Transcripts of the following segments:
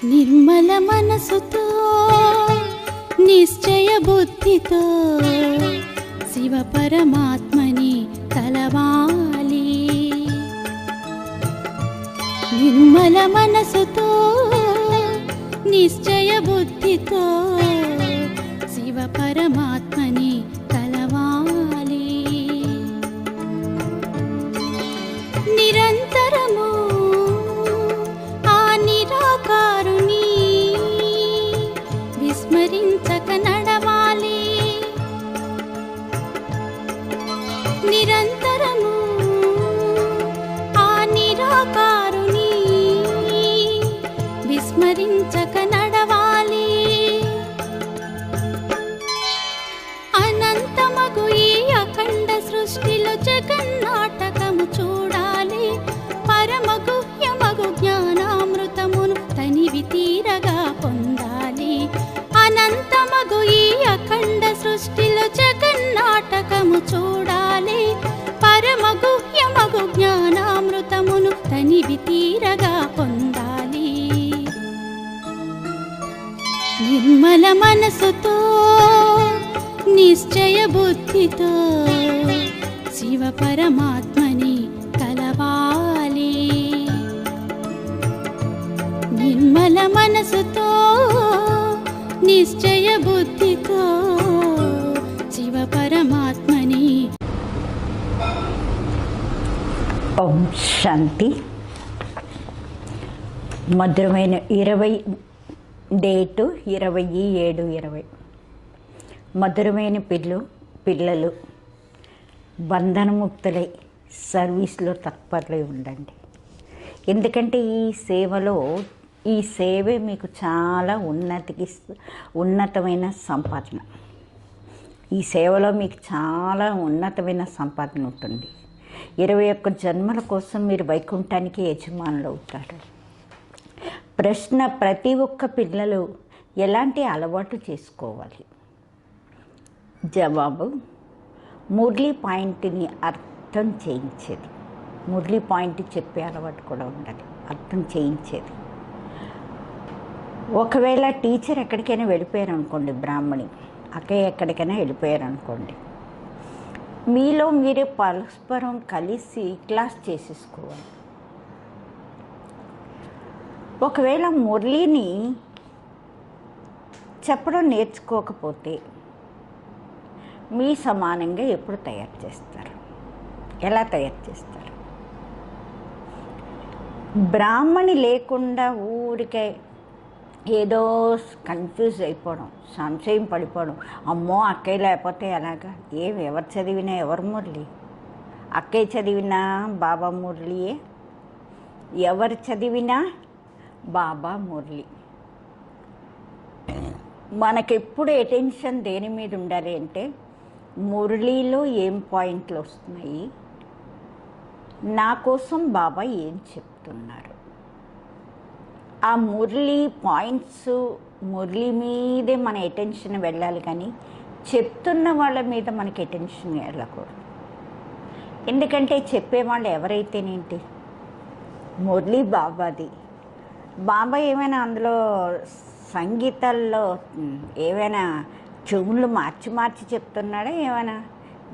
నిర్మల మనసుతో నిశ్చయ బుద్ధితో శివ పరమాత్మని కలవాలి. నిర్మల మనసుతో నిశ్చయ బుద్ధితో శివ పరమాత్మని కలవాలి. నిరంతరము ఆ నిరాకారుని విస్మరించక నడవాలి. నిరంతరము ఆ నిరాకారుని విస్మరించక నడవాలి. అనంతమగు ఈ అఖండ సృష్టిలో జగన్నాటకము చూడాలి. పరమగుహ్యమగు జ్ఞానామృతమును తనివి తీరగా పొందాలి. అనంతమగు ఈ అఖండ సృష్టిలో జగన్నాటకము చూడాలి. పరమగుహ్యమగు జ్ఞానామృతమును తనివి తీరగా పొందాలి. నిర్మల మనసుతో నిశ్చయ బుద్ధితో శివ పరమాత్మని కలవాలి. నిర్మల మనసుతో నిశ్చయ బుద్ధితో శివ పరమాత్మని. ఓం శాంతి. మధురమైన 20 డేటు 27/20. మధురమైన పిల్లలు బంధనముక్తులై సర్వీస్లో తత్పరులై ఉండండి. ఎందుకంటే ఈ సేవే మీకు చాలా ఉన్నతమైన సంపాదన. ఈ సేవలో మీకు చాలా ఉన్నతమైన సంపాదన ఉంటుంది. 21 జన్మల కోసం మీరు వైకుంఠానికి యజమానులు అవుతారు. ప్రశ్న, ప్రతి ఒక్క పిల్లలు ఎలాంటి అలవాటు చేసుకోవాలి? జవాబు, మురళీ పాయింట్ని అర్థం చేయించేది. మురళీ పాయింట్ చెప్పే అలవాటు కూడా ఉండాలి, అర్థం చేయించేది. ఒకవేళ టీచర్ ఎక్కడికైనా వెళ్ళిపోయారు అనుకోండి, బ్రాహ్మణి అక్కయ్య ఎక్కడికైనా వెళ్ళిపోయారు అనుకోండి, మీలో మీరే పరస్పరం కలిసి క్లాస్ చేసేసుకోవాలి. ఒకవేళ మురళిని చెప్పడం నేర్చుకోకపోతే మీ సమానంగా ఎప్పుడు తయారు చేస్తారు? ఎలా తయారు చేస్తారు? బ్రాహ్మణి లేకుండా ఊరికే ఏదో కన్ఫ్యూజ్ అయిపోవడం, సంశయం పడిపోవడం, అమ్మో అక్కయ్య లేకపోతే ఎలాగా? ఎవరు చదివినా ఎవరు మురళి? అక్కయ్య చదివినా బాబా మురళియే, ఎవరు చదివినా బాబా మురళి. మనకెప్పుడు అటెన్షన్ దేని మీద ఉండాలి అంటే, మురళిలో ఏం పాయింట్లు వస్తున్నాయి, నా కోసం బాబా ఏం చెప్తున్నారు, ఆ మురళి పాయింట్స్, మురళి మీదే మన అటెన్షన్ వెళ్ళాలి. కానీ చెప్తున్న వాళ్ళ మీద మనకి అటెన్షన్ వెళ్ళకూడదు. ఎందుకంటే చెప్పేవాళ్ళు ఎవరైతేనేంటి, మురళి బాబాది. బాబా ఏమైనా అందులో సంగీతాల్లో ఏమైనా చెవులు మార్చి చెప్తున్నాడా? ఏమైనా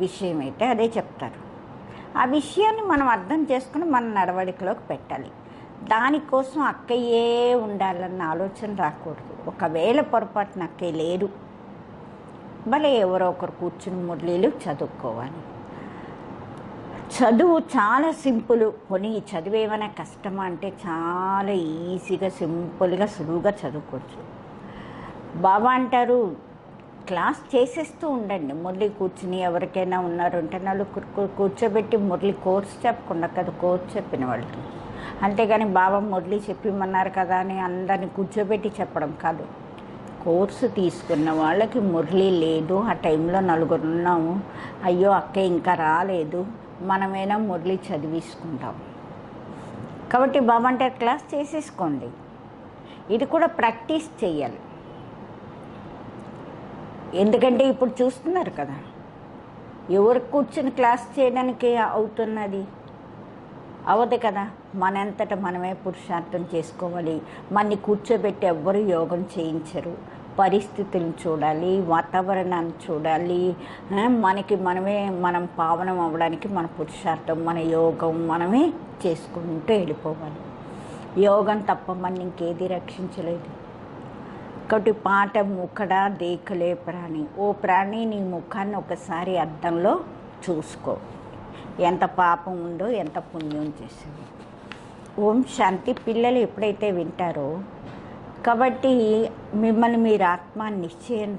విషయం అయితే అదే చెప్తారు. ఆ విషయాన్ని మనం అర్థం చేసుకుని మన నడవడికలోకి పెట్టాలి. దానికోసం అక్కయ్యే ఉండాలన్న ఆలోచన రాకూడదు. ఒకవేళ పొరపాటున అక్కయ్య లేరు, భలే ఎవరో ఒకరు కూర్చుని మురళీలు చదువుకోవాలి. చదువు చాలా సింపుల్. పోనీ ఈ చదువు ఏమైనా కష్టమా అంటే చాలా ఈజీగా, సింపుల్గా, సులువుగా చదువుకోవచ్చు. బాబా అంటారు, క్లాస్ చేసేస్తూ ఉండండి. మురళి కూర్చుని ఎవరికైనా ఉన్నారు అంటే నలుగురు కూర్చోబెట్టి మురళి కోర్సు చెప్పకుండా కదా, కోర్సు చెప్పిన వాళ్ళు. అంతేగాని బాబా మురళి చెప్పిమన్నారు కదా అని అందరిని కూర్చోబెట్టి చెప్పడం కాదు. కోర్సు తీసుకున్న వాళ్ళకి మురళి లేదు, ఆ టైంలో నలుగురు ఉన్నాము, అయ్యో అక్క ఇంకా రాలేదు, మనమైనా మురళి చదివించుకుంటాం. కాబట్టి బాబా అంటే క్లాస్ చేసేసుకోండి. ఇది కూడా ప్రాక్టీస్ చేయాలి. ఎందుకంటే ఇప్పుడు చూస్తున్నారు కదా, ఎవరు కూర్చొని క్లాస్ చేయడానికి అవుతున్నది? అవదు కదా. మనంతట మనమే పురుషార్థం చేసుకోవాలి. మనని కూర్చోబెట్టి ఎవ్వరూ యోగం చేయించరు. పరిస్థితులను చూడాలి, వాతావరణాన్ని చూడాలి. మనం పావనం అవ్వడానికి మన పురుషార్థం, మన యోగం మనమే చేసుకుంటూ వెళ్ళిపోవాలి. యోగం తప్ప మన ఇంకేది రక్షించలేదు. ఒకటి పాట ముఖడా దేఖలే ప్రాణి. ఓ ప్రాణి, నీ ముఖాన్ని ఒకసారి అద్దంలో చూసుకో. ఎంత పాపం ఉందో, ఎంత పుణ్యం చేసింది. ఓం శాంతి. పిల్లలు ఎప్పుడైతే వింటారో, కాబట్టి మిమ్మల్ని మీరు ఆత్మ నిశ్చయం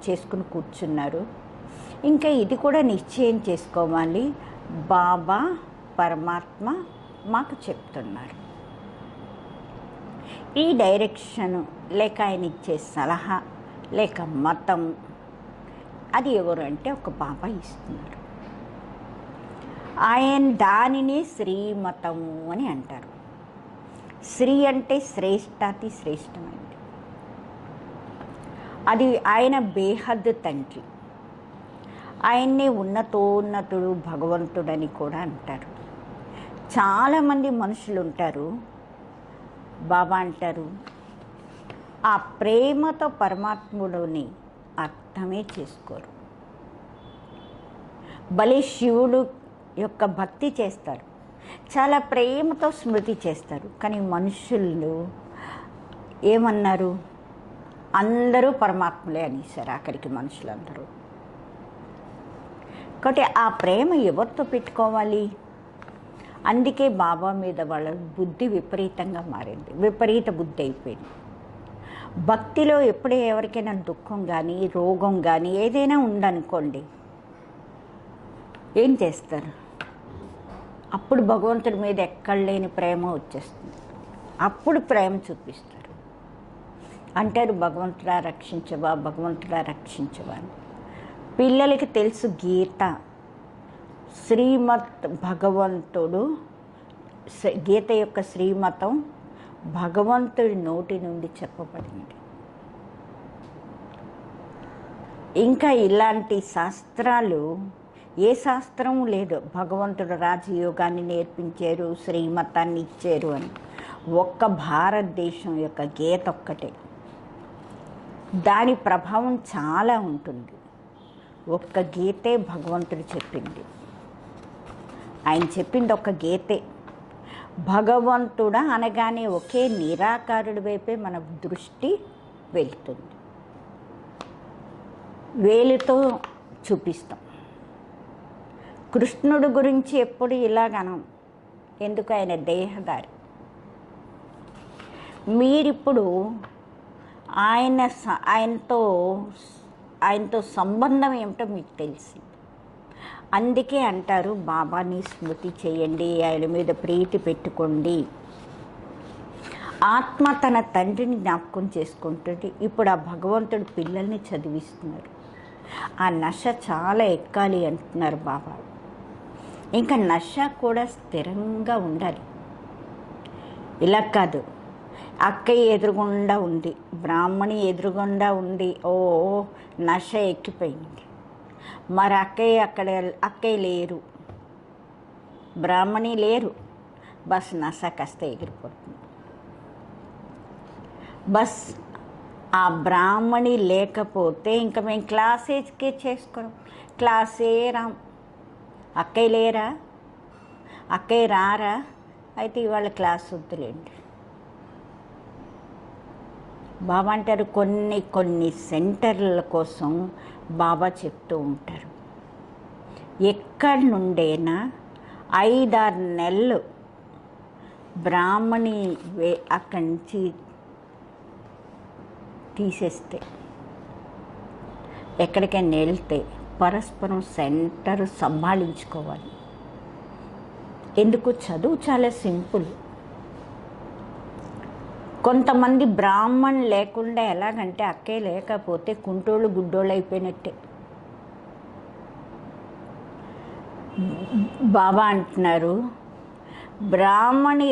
చేసుకుని కూర్చున్నారు. ఇంకా ఇది కూడా నిశ్చయం చేసుకోవాలి. బాబా పరమాత్మ మాకు చెప్తున్నారు. ఈ డైరెక్షను లేక ఆయన ఇచ్చే సలహా లేక మతం, అది ఎవరు అంటే ఒక బాబా ఇస్తున్నారు. ఆయన దానిని శ్రీమతము అని అంటారు. శ్రీ అంటే శ్రేష్టాతి శ్రేష్టమైనది. అది ఆయన బేహద్దు తండ్రి. ఆయన్నే ఉన్నతోన్నతుడు, భగవంతుడని కూడా అంటారు. చాలామంది మనుషులు ఉంటారు, బాబా అంటారు, ఆ ప్రేమతో పరమాత్ముడిని అర్థమే చేసుకోరు. భలే శివుడు యొక్క భక్తి చేస్తారు, చాలా ప్రేమతో స్మృతి చేస్తారు. కానీ మనుషులు ఏమన్నారు? అందరూ పరమాత్ములే అనేసారు అక్కడికి మనుషులందరూ. కాబట్టి ఆ ప్రేమ ఎవరితో పెట్టుకోవాలి? అందుకే బాబా మీద వాళ్ళ బుద్ధి విపరీతంగా మారింది, విపరీత బుద్ధి అయిపోయింది. భక్తిలో ఎప్పుడే ఎవరికైనా దుఃఖం కానీ రోగం కానీ ఏదైనా ఉందనుకోండి, ఏం చేస్తారు? అప్పుడు భగవంతుడి మీద ఎక్కడ లేని ప్రేమ వచ్చేస్తుంది. అప్పుడు ప్రేమ చూపిస్తారు. అంటారు, భగవంతుడా రక్షించవా, భగవంతుడా రక్షించవా అని. పిల్లలకి తెలుసు గీత, శ్రీమత్ భగవంతుడు, గీత యొక్క శ్రీమతం భగవంతుడి నోటి నుండి చెప్పబడింది. ఇంకా ఇలాంటి శాస్త్రాలు ఏ శాస్త్రం లేదు. భగవంతుడు రాజయోగాన్ని నేర్పించారు, శ్రీమతాన్ని ఇచ్చారు అని. ఒక్క భారతదేశం యొక్క గీత ఒక్కటే. దాని ప్రభావం చాలా ఉంటుంది. ఒక్క గీతే భగవంతుడు చెప్పింది. ఆయన చెప్పింది ఒక గీతే. భగవంతుడా అనగానే ఒకే నిరాకారుడి వైపే మన దృష్టి వెళ్తుంది. వేలుతో చూపిస్తాం. కృష్ణుడు గురించి ఎప్పుడు ఇలాగనం. ఎందుకు? ఆయన దేహదారి. మీరిప్పుడు ఆయనతో సంబంధం ఏమిటో మీకు తెలిసింది. అందుకే అంటారు, బాబాని స్మృతి చేయండి, ఆయన మీద ప్రీతి పెట్టుకోండి. ఆత్మ తన తండ్రిని జ్ఞాపకం చేసుకుంటుంది. ఇప్పుడు ఆ భగవంతుడు పిల్లల్ని చదివిస్తున్నారు. ఆ నశ చాలా ఎక్కాలి అంటున్నారు బాబా. ఇంకా నశ కూడా స్థిరంగా ఉండాలి. ఇలా కాదు, అక్కయ్య ఎదురుగుండా ఉంది, బ్రాహ్మణి ఎదురుగుండా ఉంది, ఓ నశ ఎక్కిపోయింది. మరి అక్కయ్య లేరు, బ్రాహ్మణి లేరు, బస్ నశ కాస్త ఎగిరిపోతుంది. బస్ ఆ బ్రాహ్మణి లేకపోతే ఇంకా మేము క్లాసేజ్కే చేసుకోం, క్లాసే రాం. అక్కయ్య లేరా, అక్కయ్య రారా, అయితే ఇవాళ క్లాస్ వద్దులేండి. బాబా అంటారు, కొన్ని సెంటర్ల కోసం బాబా చెప్తూ ఉంటారు, ఎక్కడి నుండైనా 5-6 నెలలు బ్రాహ్మణి అక్కడి నుంచి తీసేస్తే, ఎక్కడికైనా వెళ్తే పరస్పరం సెంటర్ సంభాళించుకోవాలి. ఎందుకు? చదువు చాలా సింపుల్. కొంతమంది బ్రాహ్మణ్ లేకుండా ఎలాగంటే అక్కే లేకపోతే కుంటోళ్ళు గుడ్డోళ్ళు అయిపోయినట్టే. బాబా అంటున్నారు, బ్రాహ్మణి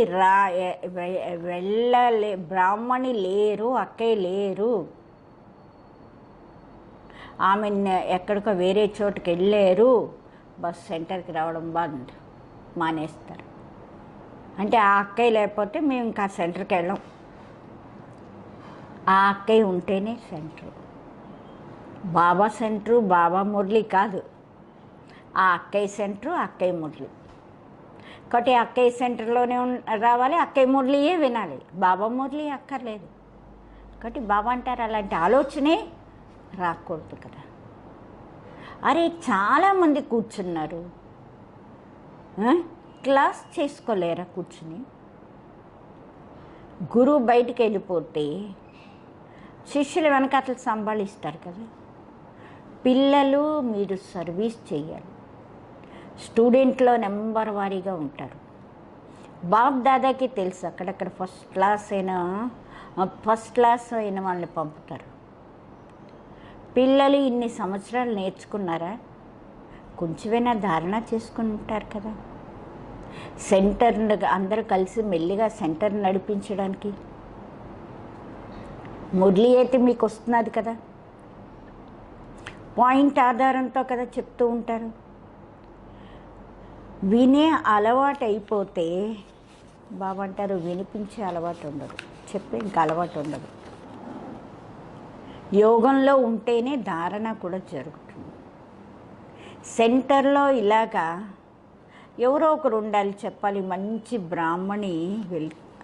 లేరు, అక్కయ్య లేరు, ఆమె ఎక్కడికో వేరే చోటుకి వెళ్ళారు, బస్ సెంటర్కి రావడం మానేస్తారు. అంటే ఆ అక్కయ్య లేకపోతే మేము ఇంకా సెంటర్కి వెళ్ళాం. ఆ అక్కయ్య ఉంటేనే సెంటరు. బాబా సెంటరు, బాబా మురళి కాదు, ఆ అక్కయ్య సెంటరు, అక్కయ్య మురళి. కాబట్టి అక్కయ్య సెంటర్లోనే రావాలి, అక్కయ్య మురళియే వినాలి, బాబా మురళి అక్కర్లేదు. కాబట్టి బాబా అంటారు అలాంటి ఆలోచనే రాకూడదు కదా. అరే చాలామంది కూర్చున్నారు, క్లాస్ చేసుకోలేరా కూర్చుని? గురువు బయటికి వెళ్ళిపోతే శిష్యులు వెనకాతలు సంభాళిస్తారు కదా. పిల్లలు మీరు సర్వీస్ చేయాలి. స్టూడెంట్లో నెంబర్ వారీగా ఉంటారు. బాబ్ దాదాకి తెలుసు అక్కడక్కడ ఫస్ట్ క్లాస్ అయిన వాళ్ళని పంపుతారు. పిల్లలు ఇన్ని సంవత్సరాలు నేర్చుకున్నారా? కొంచెమైనా ధారణ చేసుకుని ఉంటారు కదా. సెంటర్ అందరూ కలిసి మెల్లిగా సెంటర్ నడిపించడానికి మురళి అయితే మీకు వస్తున్నది కదా, పాయింట్ ఆధారంతో కదా చెప్తూ ఉంటారు. వినే అలవాటు అయిపోతే బాబా అంటారు వినిపించే అలవాటు ఉండదు, చెప్పే ఇంకా అలవాటు ఉండదు. యోగంలో ఉంటేనే ధారణ కూడా జరుగుతుంది. సెంటర్లో ఇలాగా ఎవరో ఒకరు ఉండాలి, చెప్పాలి. మంచి బ్రాహ్మణి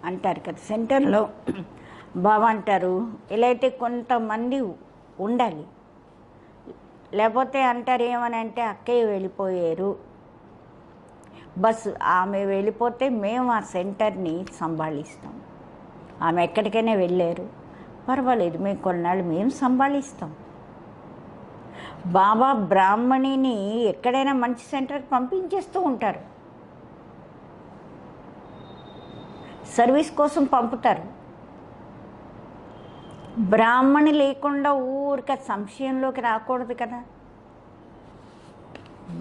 అంటారు కదా సెంటర్లో. బాబా అంటారు ఇలా అయితే కొంతమంది ఉండాలి. లేకపోతే అంటారు ఏమని అంటే అక్కయ్య వెళ్ళిపోయారు, బస్ ఆమె వెళ్ళిపోతే మేము ఆ సెంటర్ని సంభాళిస్తాం. ఆమె ఎక్కడికైనా వెళ్ళారు, పర్వాలేదు, మేము కొన్నాళ్ళు మేము సంభాళిస్తాం. బాబా బ్రాహ్మణిని ఎక్కడైనా మంచి సెంటర్కి పంపించేస్తూ ఉంటారు, సర్వీస్ కోసం పంపుతారు. బ్రాహ్మణి లేకుండా ఊరిక సంశయంలోకి రాకూడదు కదా.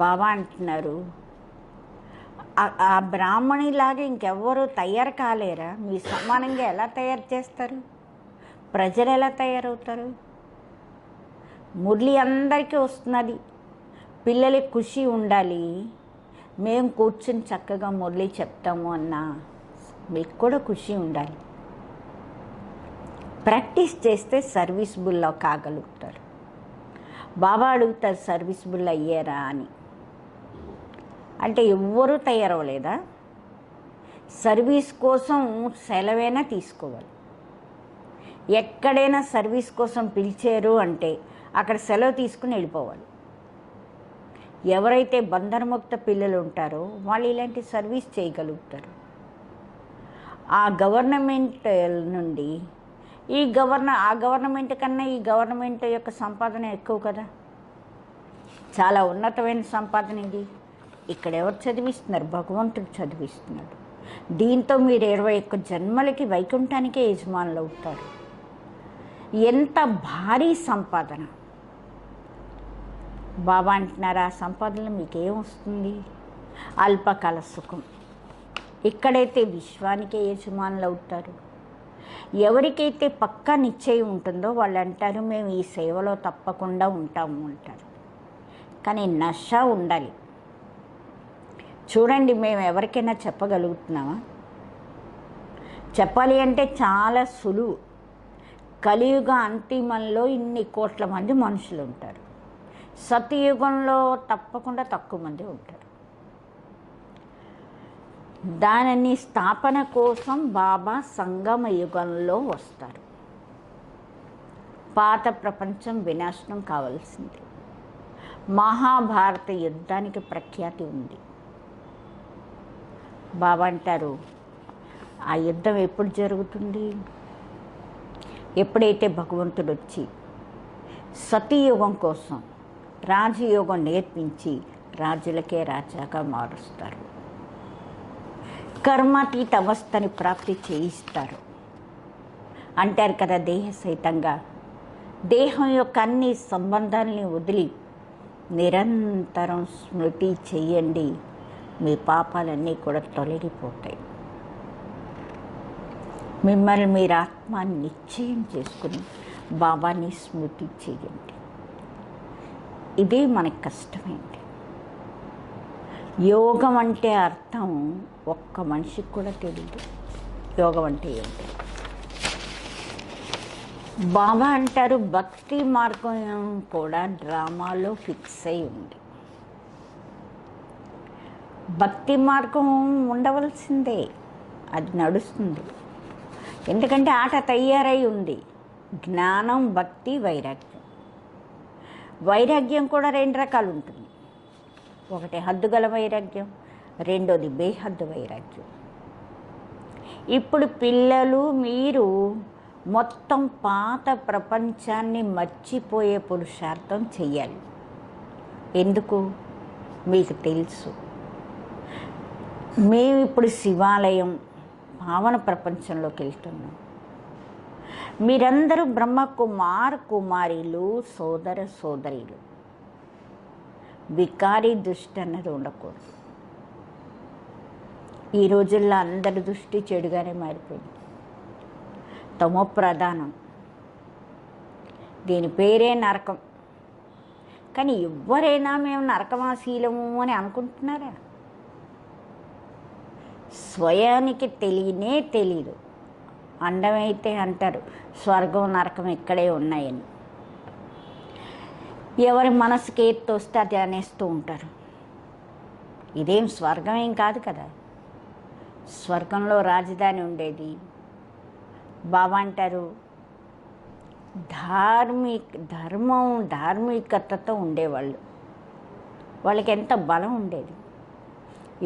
బాబా అంటున్నారు ఆ బ్రాహ్మణిలాగా ఇంకెవ్వరూ తయారు కాలేరా? మీ సమానంగా ఎలా తయారు చేస్తారు? ప్రజలు ఎలా తయారవుతారు? మురళి అందరికీ వస్తున్నది, పిల్లలకి ఖుషి ఉండాలి. మేము కూర్చుని చక్కగా మురళి చెప్తాము అన్నా మీకు కూడా ఖుషి ఉండాలి. ప్రాక్టీస్ చేస్తే సర్వీసబుల్ కాగలుగుతారు. బాబా అడుగుతారు సర్వీసబుల్ అయ్యారా అని. అంటే ఎవ్వరూ తయారవ్వలేదా? సర్వీస్ కోసం సెలవైనా తీసుకోవాలి. ఎక్కడైనా సర్వీస్ కోసం పిలిచారు అంటే అక్కడ సెలవు తీసుకుని వెళ్ళిపోవాలి. ఎవరైతే బంధనముక్త పిల్లలు ఉంటారో వాళ్ళు ఇలాంటి సర్వీస్ చేయగలుగుతారు. ఆ గవర్నమెంట్ నుండి ఆ గవర్నమెంట్ కన్నా ఈ గవర్నమెంట్ యొక్క సంపాదన ఎక్కువ కదా, చాలా ఉన్నతమైన సంపాదన ఇది. ఇక్కడ ఎవరు చదివిస్తున్నారు? భగవంతుడు చదివిస్తున్నాడు. దీంతో మీరు 21 జన్మలకి వైకుంఠానికే యజమానులు అవుతారు. ఎంత భారీ సంపాదన! బాబా అంటున్నారు ఆ సంపాదన మీకేమొస్తుంది? అల్పకాల సుఖం. ఇక్కడైతే విశ్వానికే యజమానులు అవుతారు. ఎవరికైతే పక్కా నిశ్చయం ఉంటుందో వాళ్ళు అంటారు మేము ఈ సేవలో తప్పకుండా ఉంటాము అంటారు. కానీ నష ఉండాలి. చూడండి, మేము ఎవరికైనా చెప్పగలుగుతున్నామా? చెప్పాలి అంటే చాలా సులువు. కలియుగ అంతిమంలో ఇన్ని కోట్ల మంది మనుషులు ఉంటారు. సతయుగంలో తప్పకుండా తక్కువ మంది ఉంటారు. దానిని స్థాపన కోసం బాబా సంగమ యుగంలో వస్తారు. పాత ప్రపంచం వినాశనం కావాల్సింది. మహాభారత యుద్ధానికి ప్రఖ్యాతి ఉంది. బాబా అంటారు ఆ యుద్ధం ఎప్పుడు జరుగుతుంది? ఎప్పుడైతే భగవంతుడు వచ్చి సతీయుగం కోసం రాజయోగం నేర్పించి రాజులకే రాజాగా మారుస్తారు. కర్మాతీత అవస్థని ప్రాప్తి చేయిస్తారు. అంటారు కదా దేహ సహితంగా దేహం యొక్క అన్ని సంబంధాలని వదిలి నిరంతరం స్మృతి చెయ్యండి, మీ పాపాలన్నీ కూడా తొలగిపోతాయి. మిమ్మల్ని మీరు ఆత్మ నిశ్చయం చేసుకుని బాబాని స్మృతి చేయండి. ఇదే మనకు కష్టమైంది. యోగం అంటే అర్థం ఒక్క మనిషికి కూడా తెలియదు యోగం అంటే ఏంటి. బాబా అంటారు భక్తి మార్గం కూడా డ్రామాలో ఫిక్స్ అయి ఉంది. భక్తి మార్గం ఉండవలసిందే, అది నడుస్తుంది. ఎందుకంటే ఆట తయారై ఉంది. జ్ఞానం, భక్తి, వైరాగ్యం. వైరాగ్యం కూడా 2 రకాలు ఉంటుంది. ఒకటి హద్దుగల వైరాగ్యం, రెండోది బేహద్దు వైరాగ్యం. ఇప్పుడు పిల్లలు మీరు మొత్తం పాత ప్రపంచాన్ని మర్చిపోయే పురుషార్థం చెయ్యాలి. ఎందుకు మీకు తెలుసు. మేము ఇప్పుడు శివాలయం పావన ప్రపంచంలోకి వెళ్తున్నాం. మీరందరూ బ్రహ్మకుమార్ కుమారీలు, సోదర సోదరీలు. వికారి దృష్టి అన్నది ఉండకూడదు. ఈ రోజుల్లో అందరి దృష్టి చెడుగానే మారిపోయింది. తమో ప్రధానం, దీని పేరే నరకం. కానీ ఎవరైనా మేము నరకవాసీలము అని అనుకుంటున్నారా? స్వయానికి తెలియనే తెలీదు. అండమైతే అంటారు స్వర్గం నరకం ఇక్కడే ఉన్నాయని. ఎవరి మనసుకి ఏది తోస్తే అది అనేస్తూ ఉంటారు. ఇదేం స్వర్గం ఏం కాదు కదా. స్వర్గంలో రాజధాని ఉండేది. బాబా అంటారు ధార్మికతతో ఉండేవాళ్ళు. వాళ్ళకి ఎంత బలం ఉండేది.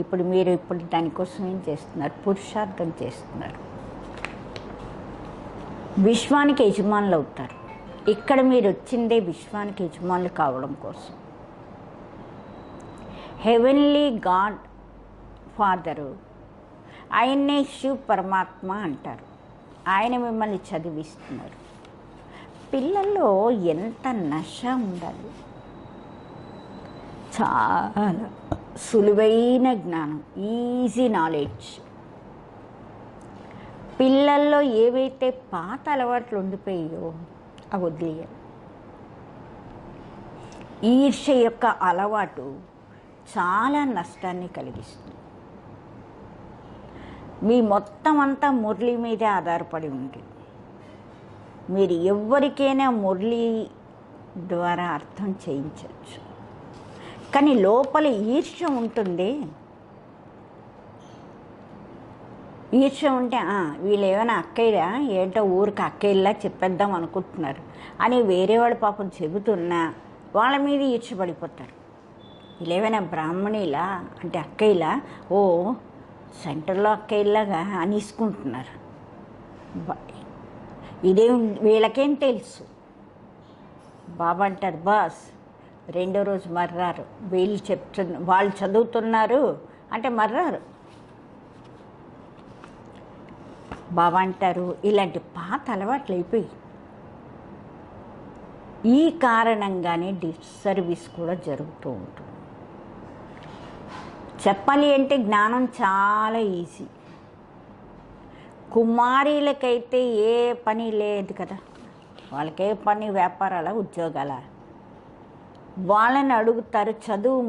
ఇప్పుడు మీరు దానికోసం ఏం చేస్తున్నారు? పురుషార్థం చేస్తున్నారు. విశ్వానికి యజమానులు అవుతారు. ఇక్కడ మీరు వచ్చిందే విశ్వానికి యజమానులు కావడం కోసం. హెవెన్లీ గాడ్ ఫాదరు, ఆయన్నే శివ్ పరమాత్మ అంటారు. ఆయన మిమ్మల్ని చదివిస్తున్నారు. పిల్లల్లో ఎంత నశ ఉండాలి. చాలా సులువైన జ్ఞానం, ఈజీ నాలెడ్జ్. పిల్లల్లో ఏవైతే పాత అలవాట్లు ఉండిపోయాయో అవి వదిలేయాలి. ఈర్ష్య యొక్క అలవాటు చాలా నష్టాన్ని కలిగిస్తుంది. మీ మొత్తం అంతా మురళి మీదే ఆధారపడి ఉంది. మీరు ఎవరికైనా మురళి ద్వారా అర్థం చేయించవచ్చు. కానీ లోపల ఈర్ష్య ఉంటుంది. ఈర్ష్య ఉంటే వీళ్ళు ఏమైనా అక్కయ్యా ఏంటో ఊరికి అక్కయ్యలా చెప్పేద్దాం అనుకుంటున్నారు అని వేరేవాడు పాపం చెబుతున్నా వాళ్ళ మీద ఈర్ష్య పడిపోతారు. వీళ్ళు ఏమైనా బ్రాహ్మణిలా అంటే అక్కయ్యలా, ఓ సెంటర్లో అక్కయ్యలాగా అనేసుకుంటున్నారు. ఇదేం వీళ్ళకేం తెలుసు. బాబా అంటారు బాస్ రెండో రోజు మర్రారు. వాళ్ళు చదువుతున్నారు అంటే మర్రారు. బాబా అంటారు ఇలాంటి పాత అలవాట్లు అయిపోయి ఈ కారణంగానే డిస్సర్వీస్ కూడా జరుగుతూ ఉంటుంది. చెప్పాలి అంటే జ్ఞానం చాలా ఈజీ. కుమారీలకైతే ఏ పని లేదు కదా. వాళ్ళకే పని, వ్యాపారాల, ఉద్యోగాల. వాళ్ళని అడుగుతారు చదువు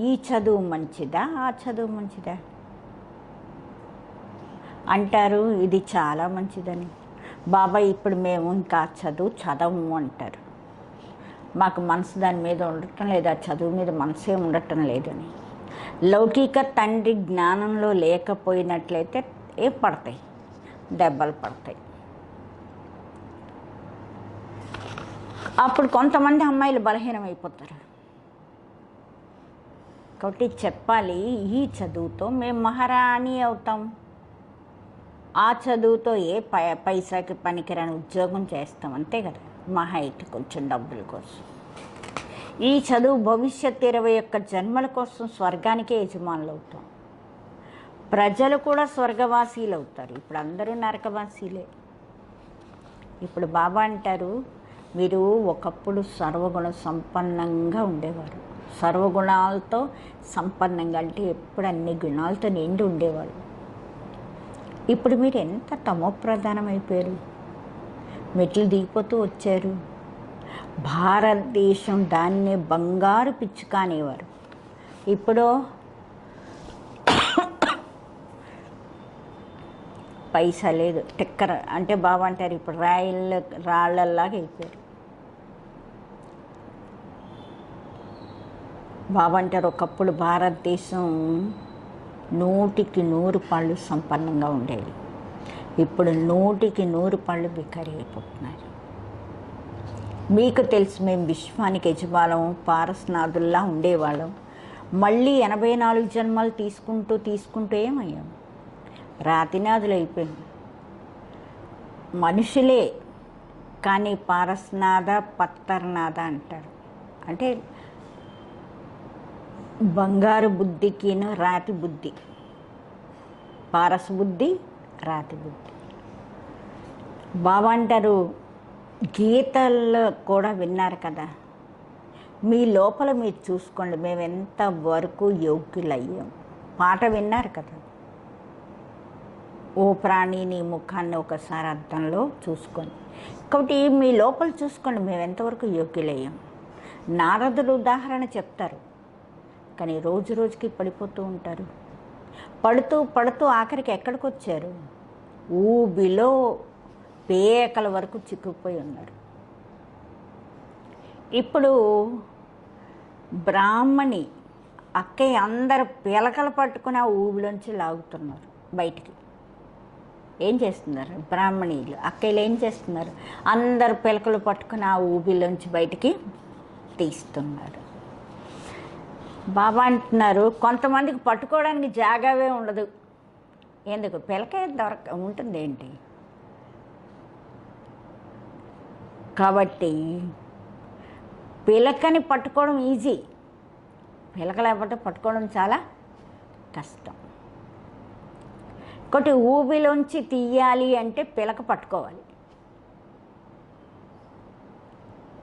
ఈ చదువు మంచిదా, ఆ చదువు మంచిదా అంటారు. ఇది చాలా మంచిదని. బాబా ఇప్పుడు మేము ఇంకా చదవము అంటారు. మాకు మనసు దాని మీద ఉండటం లేదు, ఆ చదువు మీద మనసే ఉండటం లేదని. లౌకిక తండ్రి జ్ఞానంలో లేకపోయినట్లయితే ఏం పడతాయి? దెబ్బలు పడతాయి. అప్పుడు కొంతమంది అమ్మాయిలు బలహీనమైపోతారు. కాబట్టి చెప్పాలి ఈ చదువుతో మేము మహారాణి అవుతాం, ఆ చదువుతో ఏ పైసాకి పనికిరాని ఉద్యోగం చేస్తాం అంతే కదా. మహా అయితే కొంచెం డబ్బుల కోసం. ఈ చదువు భవిష్యత్ 21 జన్మల కోసం స్వర్గానికే యజమానులు అవుతాం. ప్రజలు కూడా స్వర్గవాసీలు అవుతారు. ఇప్పుడు అందరూ నరకవాసీలే. ఇప్పుడు బాబా అంటారు మీరు ఒకప్పుడు సర్వగుణ సంపన్నంగా ఉండేవారు. సర్వగుణాలతో సంపన్నంగా అంటే ఎప్పుడు అన్ని గుణాలతో నిండి ఉండేవాళ్ళు. ఇప్పుడు మీరు ఎంత తమోప్రధానమైపోయారు. మెట్లు దిగిపోతూ వచ్చారు. భారతదేశం దాన్నే బంగారు పిచ్చుక అనేవారు. ఇప్పుడు పైసా లేదు, టిక్కర అంటే బాబా అంటారు ఇప్పుడు రాళ్ళల్లాగా అయిపోయారు. బాబా అంటారు ఒకప్పుడు భారతదేశం 100కి 100 పళ్ళు సంపన్నంగా ఉండేది, ఇప్పుడు 100కి 100 పళ్ళు బికారి అయిపోతున్నారు. మీకు తెలుసు మేము విశ్వానికి యజమానం పారస్నాథుల్లా ఉండేవాళ్ళం, మళ్ళీ 84 జన్మలు తీసుకుంటూ ఏమయ్యాం? రాతినాథులు అయిపోయాం. మనుషులే కానీ పారస్నాథ పత్తర్నాథ అంటారు. అంటే బంగారు బుద్ధికిను రాతి బుద్ధి, పారస్ బుద్ధి రాతి బుద్ధి. బాబా అంటారు గీతల్లో కూడా విన్నారు కదా, మీ లోపల మీరు చూసుకోండి మేము ఎంతవరకు యోగ్యులయ్యాం. పాట విన్నారు కదా, ఓ ప్రాణి నీ ముఖాన్ని ఒకసారి అద్దంలో చూసుకోండి. కాబట్టి మీ లోపల చూసుకోండి మేము ఎంతవరకు యోగ్యులయ్యాం. నారదుడు ఉదాహరణ చెప్తారు, కానీ రోజు రోజుకి పడిపోతూ ఉంటారు. పడుతూ ఆఖరికి ఎక్కడికి వచ్చారు? ఊబిలో పేకల వరకు చిక్కుపోయి ఉన్నారు. ఇప్పుడు బ్రాహ్మణి అక్కయ్య అందరు పిలకలు పట్టుకుని ఆ ఊబిలోంచి లాగుతున్నారు బయటికి. ఏం చేస్తున్నారు? బ్రాహ్మణీలు అక్కయ్యలు ఏం చేస్తున్నారు? అందరు పిలకలు పట్టుకుని ఆ ఊబిలోంచి బయటికి తీస్తున్నారు. బాబా అంటున్నారు కొంతమందికి పట్టుకోవడానికి జాగావే ఉండదు. ఎందుకు? పిలక ఉంటుంది ఏంటి? కాబట్టి పిలకని పట్టుకోవడం ఈజీ, పిలక లేకపోతే పట్టుకోవడం చాలా కష్టం. ఒకటి ఊబిలోంచి తీయాలి అంటే పిలక పట్టుకోవాలి.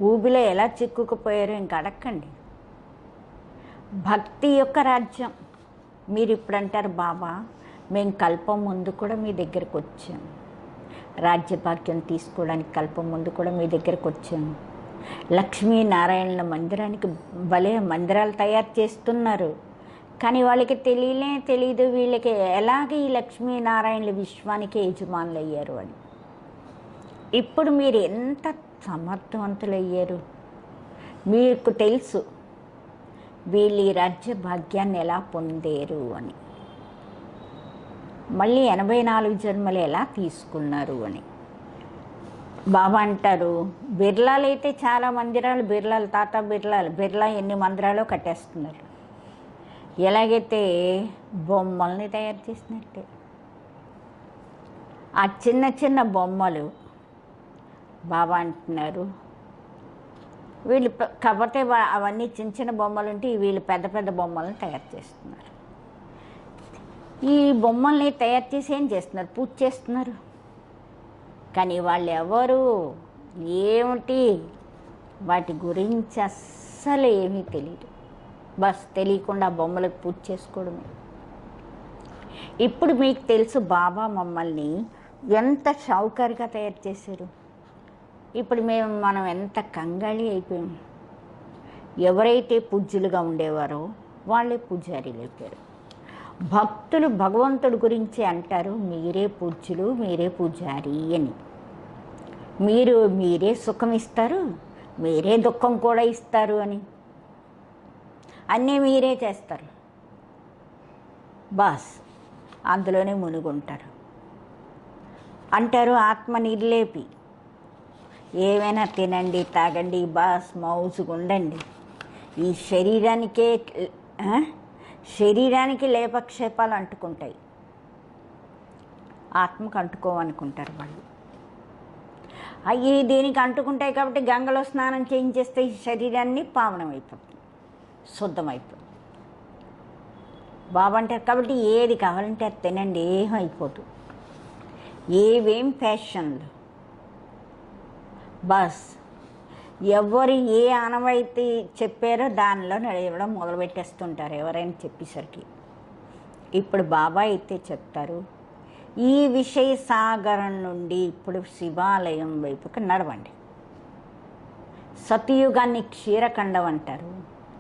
ఊబిలో ఎలా చిక్కుకుపోయారో ఇంక అడక్కండి. భక్తి యొక్క రాజ్యం. మీరు ఇప్పుడు అంటారు బాబా మేము కల్పం ముందు కూడా మీ దగ్గరకు వచ్చాము, రాజ్యభాగ్యం తీసుకోవడానికి కల్పం ముందు కూడా మీ దగ్గరకు వచ్చాము. లక్ష్మీనారాయణల మందిరానికి భలే మందిరాలు తయారు చేస్తున్నారు, కానీ వాళ్ళకి తెలియదు వీళ్ళకి ఎలాగ ఈ లక్ష్మీనారాయణలు విశ్వానికి యజమానులు అయ్యారు అని. ఇప్పుడు మీరు ఎంత సమర్థవంతులయ్యారు. మీకు తెలుసు వీళ్ళు ఈ రాజ్య భాగ్యాన్ని ఎలా పొందారు అని, మళ్ళీ 84 జన్మలు ఎలా తీసుకున్నారు అని. బాబా అంటారు బిర్లాలు అయితే చాలా మందిరాలు, బిర్లాలు తాత బిర్లా ఎన్ని మందిరాలు కట్టేస్తున్నారు. ఎలాగైతే బొమ్మల్ని తయారు చేసినట్టే ఆ చిన్న చిన్న బొమ్మలు. బాబా అంటున్నారు వీళ్ళు కాకపోతే అవన్నీ చిన్న చిన్న బొమ్మలు ఉంటే వీళ్ళు పెద్ద పెద్ద బొమ్మలను తయారు చేస్తున్నారు. ఈ బొమ్మల్ని తయారు చేసి ఏం చేస్తున్నారు? పూజ చేస్తున్నారు. కానీ వాళ్ళు ఎవరు ఏమిటి వాటి గురించి అస్సలు ఏమీ తెలియదు. బస్ తెలియకుండా బొమ్మలకు పూజ చేసుకోవడమే. ఇప్పుడు మీకు తెలుసు బాబా మమ్మల్ని ఎంత షౌకర్గా తయారు చేశారు. ఇప్పుడు మనం ఎంత కంగాళి అయిపోయాం. ఎవరైతే పూజ్యులుగా ఉండేవారో వాళ్ళే పూజారీలు అయిపోయారు. భక్తులు భగవంతుడి గురించి అంటారు మీరే పూజ్యులు, మీరే పూజారి అని. మీరే సుఖం ఇస్తారు, మీరే దుఃఖం కూడా ఇస్తారు అని, అన్నీ మీరే చేస్తారు. బాస్ అందులోనే మునుగుంటారు. అంటారు ఆత్మ నిర్లేపి, ఏమైనా తినండి తాగండి బాస్ మౌజుగా ఉండండి. ఈ శరీరానికి లేపక్షేపాలు అంటుకుంటాయి, ఆత్మకు అంటుకోవనుకుంటారు వాళ్ళు. అవి దేనికి అంటుకుంటాయి కాబట్టి గంగలో స్నానం చేయించేస్తే ఈ శరీరాన్ని పావనం అయిపోతుంది, శుద్ధమైపోతుంది. బాబా అంటారు కాబట్టి ఏది కావాలంటే అది తినండి, ఏమైపోదు. ఏవేం ఫ్యాషన్లు బస్ ఎవరు ఏ ఆనవాయితీ చెప్పారో దానిలో నడవడం మొదలుపెట్టేస్తుంటారు ఎవరైనా చెప్పేసరికి. ఇప్పుడు బాబా అయితే చెప్తారు ఈ విషయ సాగరం నుండి ఇప్పుడు శివాలయం వైపుకి నడవండి. సతయుగాన్ని క్షీరఖండం అంటారు,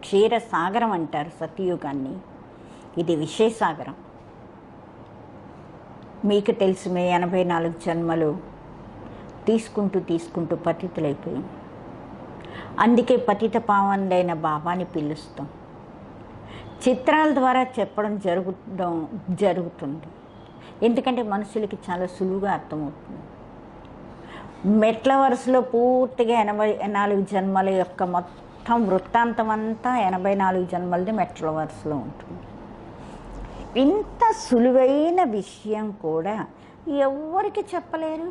క్షీరసాగరం అంటారు సతయుగాన్ని. ఇది విషయసాగరం. మీకు తెలుసు మే 84 జన్మలు తీసుకుంటూ పతితులైపోయింది. అందుకే పతిత పావనుడైన బాబాని పిలుస్తాం. చిత్రాల ద్వారా చెప్పడం జరుగుతుంది. ఎందుకంటే మనుషులకి చాలా సులువుగా అర్థమవుతుంది. మెట్ల వరుసలో పూర్తిగా 84 జన్మల యొక్క మొత్తం వృత్తాంతం అంతా 84 జన్మలది మెట్ల వరుసలో ఉంటుంది. ఇంత సులువైన విషయం కూడా ఎవరికి చెప్పలేరు.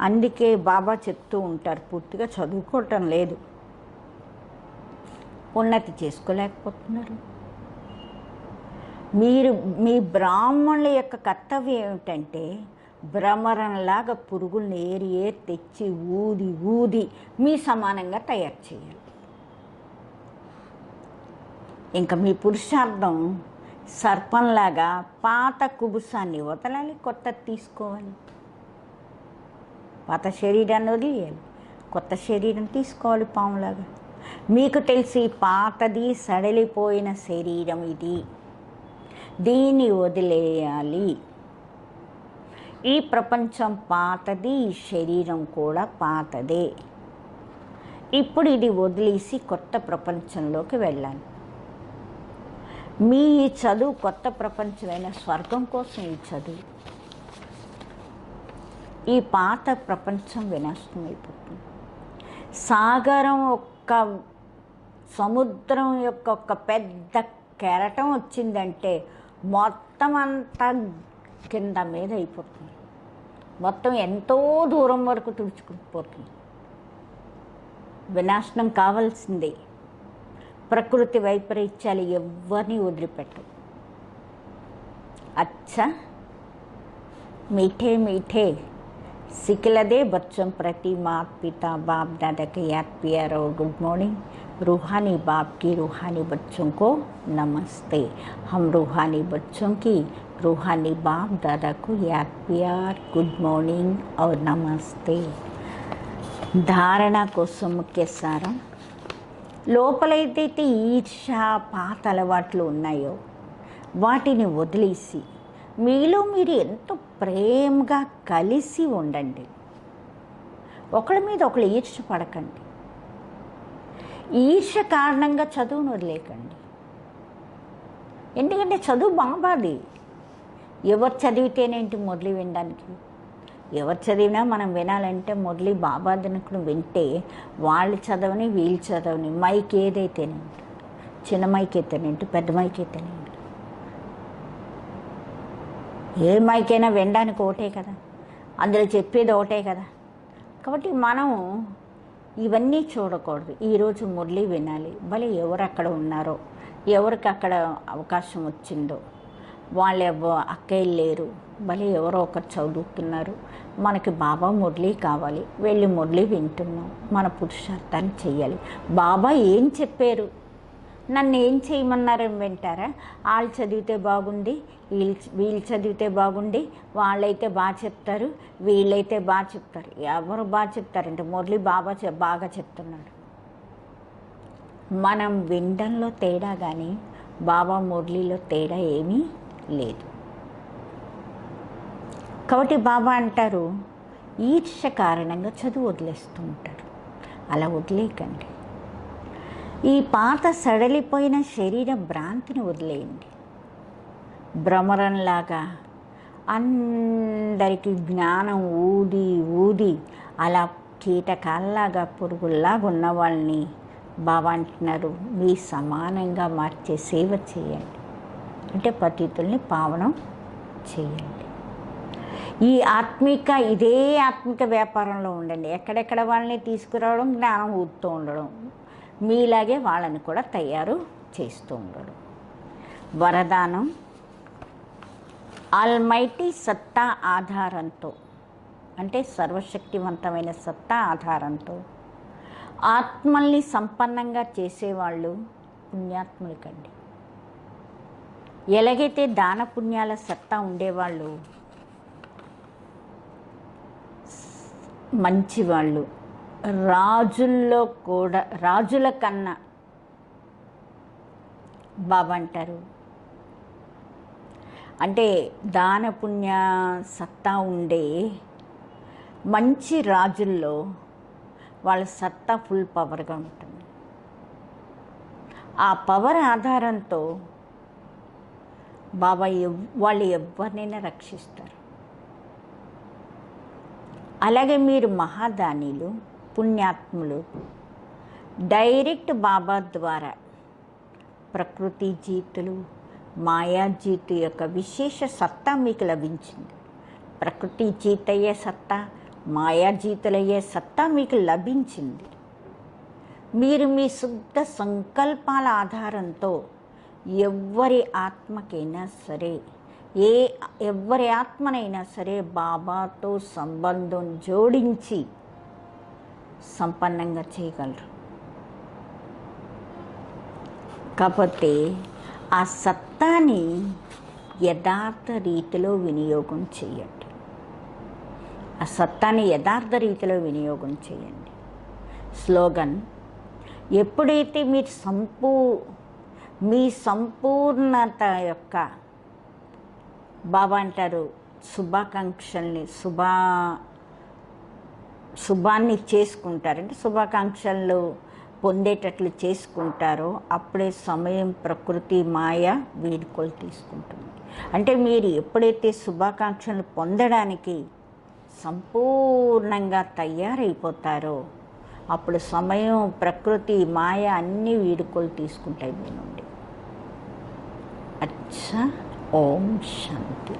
అందుకే బాబా చెప్తూ ఉంటారు, పూర్తిగా చదువుకోవటం లేదు, ఉన్నతి చేసుకోలేకపోతున్నారు. మీరు మీ బ్రాహ్మణుల యొక్క కర్తవ్యం ఏమిటంటే భ్రమరంలాగా పురుగుల్ని ఏరి తెచ్చి ఊది మీ సమానంగా తయారు చేయాలి. ఇంకా మీ పురుషార్థం సర్పంలాగా పాత కుబుసాన్ని వదలాలి, కొత్త తీసుకోవాలి. పాత శరీరాన్ని వదిలేయాలి, కొత్త శరీరం తీసుకోవాలి పాములాగా. మీకు తెలిసి పాతది సడలిపోయిన శరీరం ఇది, దీన్ని వదిలేయాలి. ఈ ప్రపంచం పాతది, ఈ శరీరం కూడా పాతదే. ఇప్పుడు ఇది వదిలేసి కొత్త ప్రపంచంలోకి వెళ్ళాలి. మీ చదువు కొత్త ప్రపంచమైన స్వర్గం కోసం ఈ చదువు. ఈ పాత ప్రపంచం వినాశనం అయిపోతుంది. సముద్రం యొక్క ఒక పెద్ద కెరటం వచ్చిందంటే మొత్తం అంతా కింద మీద అయిపోతుంది. మొత్తం ఎంతో దూరం వరకు తుడుచుకుపోతుంది. వినాశనం కావాల్సిందే. ప్రకృతి వైపరీత్యాలు ఎవరిని వదిలిపెట్టవు. अच्छा मीठे मीठे सिखलदे बच्चों प्रति माता पिता बाप दादा के याद प्यार और गुड मॉर्निंग. रूहानी बाप की रूहानी बच्चों को नमस्ते. हम रूहानी बच्चों की रूहानी बाप दादा को याद प्यार गुड मॉर्निंग और नमस्ते. धारणा కోసం ముఖ్య సారం. లోపలైతే ఈర్ష పాత అలవాట్లు ఉన్నాయో వాటిని వదిలేసి మీలో మీరు ఎంతో ప్రేమగా కలిసి ఉండండి. ఒకరి మీద ఒకరు ఈర్ష పడకండి. ఈర్ష కారణంగా చదువును వదిలేకండి. ఎందుకంటే చదువు బాబాది. ఎవరు చదివితేనేంటి మురళి వినడానికి? ఎవరు చదివినా మనం వినాలంటే మురళి బాబాదనుకుని వింటే వాళ్ళు చదవని వీళ్ళు చదవని మైక్ ఏదైతేనేంటి, చిన్న మైక్ అయితేనేంటి, పెద్ద మైక్ అయితేనేంటి, ఏ మైక్ అయినా వినడానికి ఒకటే కదా, అందులో చెప్పేది ఒకటే కదా. కాబట్టి మనం ఇవన్నీ చూడకూడదు. ఈరోజు మురళి వినాలి. భలే ఎవరు అక్కడ ఉన్నారో, ఎవరికి అక్కడ అవకాశం వచ్చిందో, వాళ్ళు అక్కయ్యలు లేరు, భలే ఎవరో ఒకరు చదువుతున్నారు, మనకి బాబా మురళి కావాలి, వెళ్ళి మురళి వింటున్నాం, మన పురుషార్థాన్ని చెయ్యాలి. బాబా ఏం చెప్పారు, నన్ను ఏం చేయమన్నారని వింటారా? వాళ్ళు చదివితే బాగుంది, వీళ్ళు చదివితే బాగుండి, వాళ్ళైతే బాగా చెప్తారు, వీళ్ళైతే బాగా చెప్తారు. ఎవరు బాగా చెప్తారంటే మురళి బాగా చెప్తున్నాడు. మనం వినడంలో తేడా కానీ బాబా మురళిలో తేడా ఏమీ లేదు. కాబట్టి బాబా అంటారు ఈర్ష్య కారణంగా చదువు వదిలేస్తూ ఉంటారు. అలా వదిలేయకండి. ఈ పాత సడలిపోయిన శరీర భ్రాంతిని వదిలేయండి. భ్రమరంలాగా అందరికీ జ్ఞానం ఊది అలా కీటకాల్లాగా పురుగుల్లాగా ఉన్న వాళ్ళని బాబా అంటున్నారు మీ సమానంగా మార్చే సేవ చేయండి. అంటే పతితుల్ని పావనం చేయండి. ఇదే ఆత్మిక వ్యాపారంలో ఉండండి. ఎక్కడెక్కడ వాళ్ళని తీసుకురావడం, జ్ఞానం ఊదుతూ ఉండడం, మీలాగే వాళ్ళని కూడా తయారు చేస్తూ ఉండడం. వరదానం ఆల్మైటీ సత్తా ఆధారంతో, అంటే సర్వశక్తివంతమైన సత్తా ఆధారంతో ఆత్మల్ని సంపన్నంగా చేసేవాళ్ళు పుణ్యాత్ములు కండి. ఎలాగైతే దాన పుణ్యాల సత్తా ఉండేవాళ్ళు మంచివాళ్ళు, రాజుల్లో కూడా రాజుల కన్నా బాబా అంటారు అంటే దాన పుణ్య సత్తా ఉండే మంచి రాజుల్లో వాళ్ళ సత్తా ఫుల్ పవర్గా ఉంటుంది. ఆ పవర్ ఆధారంతో బాబా వాళ్ళు ఎవరినైనా రక్షిస్తారు. అలాగే మీరు మహాదానీలు, పుణ్యాత్ములు డైరెక్ట్ బాబా ద్వారా ప్రకృతి జీతులు, మాయాజీతు యొక్క విశేష సత్తా మీకు లభించింది. ప్రకృతి జీతయ్యే సత్తా, మాయాజీతులయ్యే సత్తా మీకు లభించింది. మీరు మీ శుద్ధ సంకల్పాల ఆధారంతో ఎవ్వరి ఆత్మకైనా సరే, ఎవ్వరి ఆత్మనైనా సరే బాబాతో సంబంధం జోడించి సంపన్నంగా చేయగలరు. కాకపోతే ఆ సత్తాని యథార్థ రీతిలో వినియోగం చేయండి. ఆ సత్తాని యథార్థ రీతిలో వినియోగం చేయండి. స్లోగన్: ఎప్పుడైతే మీరు మీ సంపూర్ణత యొక్క బాబా అంటారు శుభాకాంక్షల్ని శుభాన్ని చేసుకుంటారంటే శుభాకాంక్షలు పొందేటట్లు చేసుకుంటారో అప్పుడే సమయం ప్రకృతి మాయ వీడ్కోలు తీసుకుంటుంది. అంటే మీరు ఎప్పుడైతే శుభాకాంక్షలు పొందడానికి సంపూర్ణంగా తయారైపోతారో అప్పుడు సమయం ప్రకృతి మాయ అన్నీ వీడ్కోలు తీసుకుంటాయి మీ నుండి. అచ్చా. ఓం శాంతి.